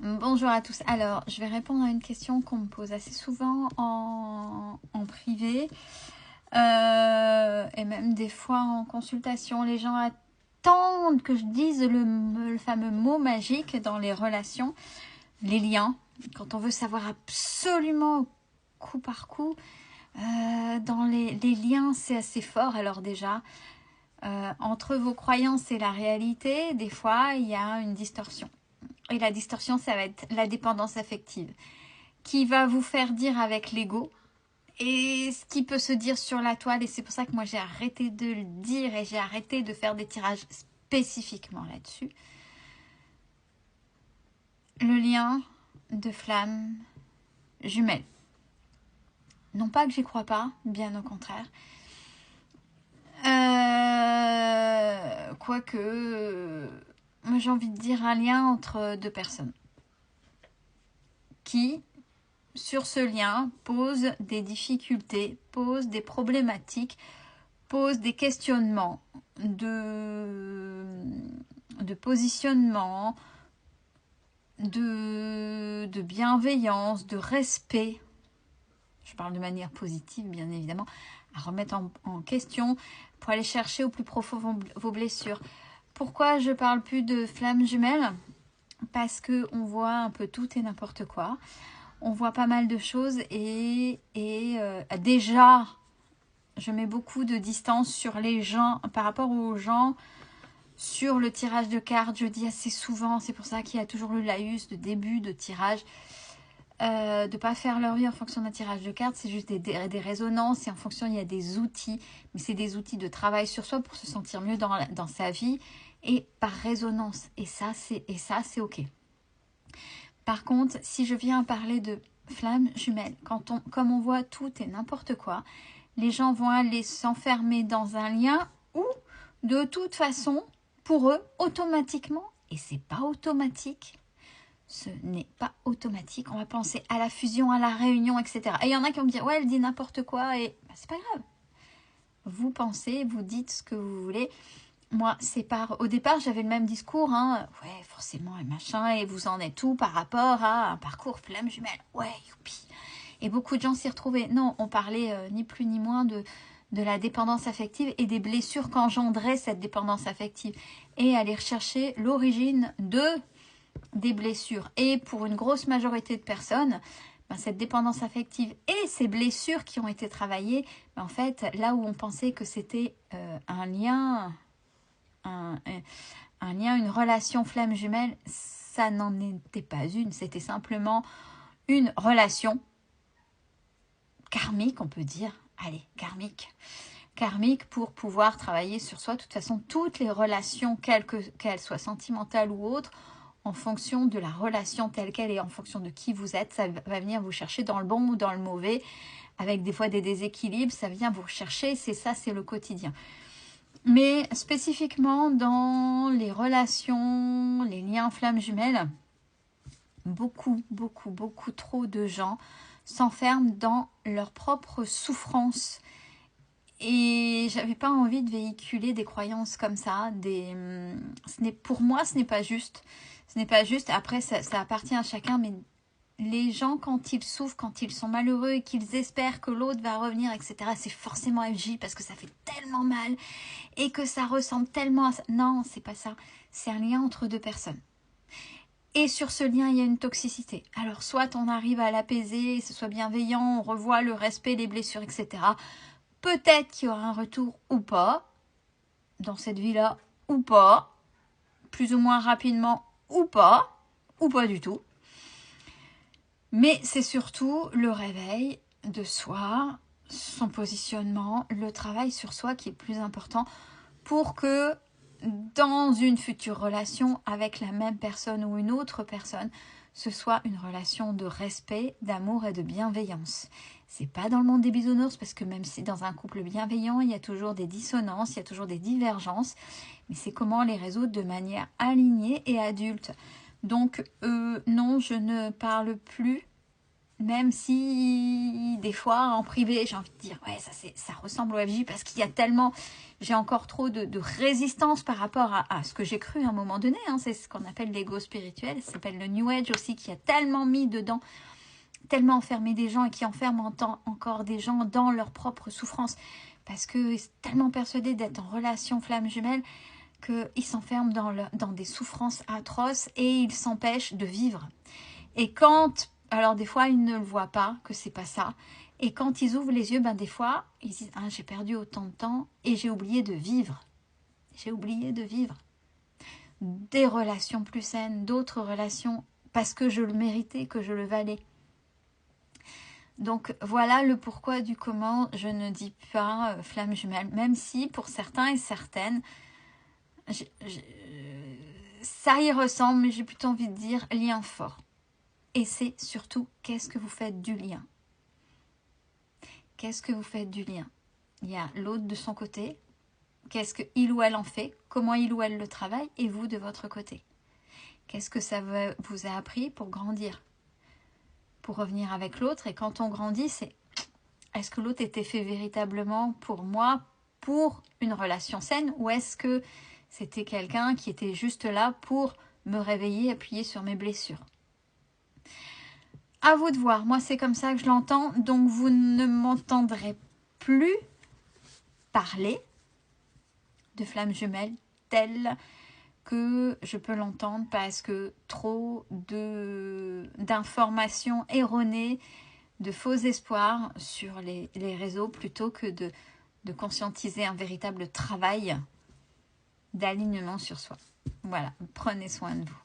Bonjour à tous. Alors, je vais répondre à une question qu'on me pose assez souvent en privé et même des fois en consultation. Les gens attendent que je dise le fameux mot magique dans les relations, les liens. Quand on veut savoir absolument coup par coup, dans les liens, c'est assez fort. Alors déjà, entre vos croyances et la réalité, des fois, il y a une distorsion. Et la distorsion, ça va être la dépendance affective, qui va vous faire dire avec l'ego, et ce qui peut se dire sur la toile, et c'est pour ça que moi j'ai arrêté de le dire, et j'ai arrêté de faire des tirages spécifiquement là-dessus. Le lien de flamme jumelle. Non pas que j'y crois pas, bien au contraire. Quoique, moi j'ai envie de dire un lien entre deux personnes qui, sur ce lien, pose des difficultés, pose des problématiques, pose des questionnements de positionnement, de bienveillance, de respect. Je parle de manière positive, bien évidemment, à remettre en question pour aller chercher au plus profond vos blessures. Pourquoi je parle plus de flammes jumelles? Parce qu'on voit un peu tout et n'importe quoi. On voit pas mal de choses et déjà, je mets beaucoup de distance sur les gens, par rapport aux gens, sur le tirage de cartes. Je dis assez souvent, c'est pour ça qu'il y a toujours le laïus de début de tirage, de ne pas faire leur vie en fonction d'un tirage de cartes, c'est juste des résonances et en fonction il y a des outils, mais c'est des outils de travail sur soi pour se sentir mieux dans sa vie et par résonance. Et ça, c'est ok. Par contre, si je viens parler de flammes jumelles, comme on voit tout et n'importe quoi, les gens vont aller s'enfermer dans un lien où, de toute façon, pour eux, automatiquement, et c'est pas automatique, ce n'est pas automatique, on va penser à la fusion, à la réunion, etc. Et il y en a qui vont me dire, ouais, elle dit n'importe quoi, et c'est pas grave. Vous pensez, vous dites ce que vous voulez. Moi, au départ, j'avais le même discours, hein. Ouais, forcément, et machin, et vous en êtes où par rapport à un parcours flamme jumelle? Ouais, youpi. Et beaucoup de gens s'y retrouvaient. Non, on parlait ni plus ni moins de la dépendance affective et des blessures qu'engendrait cette dépendance affective. Et aller rechercher l'origine des blessures. Et pour une grosse majorité de personnes, cette dépendance affective et ces blessures qui ont été travaillées, en fait, là où on pensait que c'était un lien... un lien, une relation flamme jumelle, ça n'en était pas une, c'était simplement une relation karmique, on peut dire. Allez, karmique. Karmique pour pouvoir travailler sur soi. De toute façon, toutes les relations, qu'elles soient sentimentales ou autres, en fonction de la relation telle qu'elle et en fonction de qui vous êtes, ça va venir vous chercher dans le bon ou dans le mauvais, avec des fois des déséquilibres, ça vient vous chercher, c'est ça, c'est le quotidien. Mais spécifiquement dans les relations, les liens flammes jumelles, beaucoup trop de gens s'enferment dans leur propre souffrance. Et j'avais pas envie de véhiculer des croyances comme ça. Pour moi, ce n'est pas juste. Ce n'est pas juste. Après, ça appartient à chacun, mais les gens, quand ils souffrent, quand ils sont malheureux et qu'ils espèrent que l'autre va revenir, etc., c'est forcément FJ parce que ça fait tellement mal et que ça ressemble tellement à ça. Non, c'est pas ça. C'est un lien entre deux personnes. Et sur ce lien, il y a une toxicité. Alors, soit on arrive à l'apaiser, ce soit bienveillant, on revoit le respect, les blessures, etc. Peut-être qu'il y aura un retour ou pas, dans cette vie-là, ou pas, plus ou moins rapidement, ou pas du tout. Mais c'est surtout le réveil de soi, son positionnement, le travail sur soi qui est le plus important pour que dans une future relation avec la même personne ou une autre personne, ce soit une relation de respect, d'amour et de bienveillance. C'est pas dans le monde des bisounours parce que même si dans un couple bienveillant, il y a toujours des dissonances, il y a toujours des divergences, mais c'est comment les résoudre de manière alignée et adulte. Donc non, je ne parle plus Même si des fois en privé j'ai envie de dire ouais ça ressemble au FJ parce qu'il y a tellement, j'ai encore trop de résistance par rapport à ce que j'ai cru à un moment donné, hein. C'est ce qu'on appelle l'ego spirituel, ça s'appelle le New Age aussi, qui a tellement mis dedans, tellement enfermé des gens et qui enferme encore des gens dans leur propre souffrance parce que tellement persuadés d'être en relation flamme jumelle qu'ils s'enferment dans des souffrances atroces et ils s'empêchent de vivre. Et quand, alors des fois ils ne le voient pas, que c'est pas ça, et quand ils ouvrent les yeux, ben des fois ils disent ah, j'ai perdu autant de temps et j'ai oublié de vivre. J'ai oublié de vivre des relations plus saines, d'autres relations parce que je le méritais, que je le valais. Donc voilà le pourquoi du comment je ne dis pas flamme jumelle, même si pour certains et certaines, ça y ressemble, mais j'ai plutôt envie de dire lien fort. Et c'est surtout, qu'est-ce que vous faites du lien? Qu'est-ce que vous faites du lien? Il y a l'autre de son côté, qu'est-ce qu'il ou elle en fait, comment il ou elle le travaille, et vous de votre côté. Qu'est-ce que ça vous a appris pour grandir? Pour revenir avec l'autre, et quand on grandit, c'est est-ce que l'autre était fait véritablement pour moi, pour une relation saine, ou est-ce que c'était quelqu'un qui était juste là pour me réveiller, appuyer sur mes blessures? À vous de voir, moi c'est comme ça que je l'entends, donc vous ne m'entendrez plus parler de flamme jumelle telle que je peux l'entendre parce que trop d'informations erronées, de faux espoirs sur les réseaux plutôt que de conscientiser un véritable travail d'alignement sur soi. Voilà, prenez soin de vous.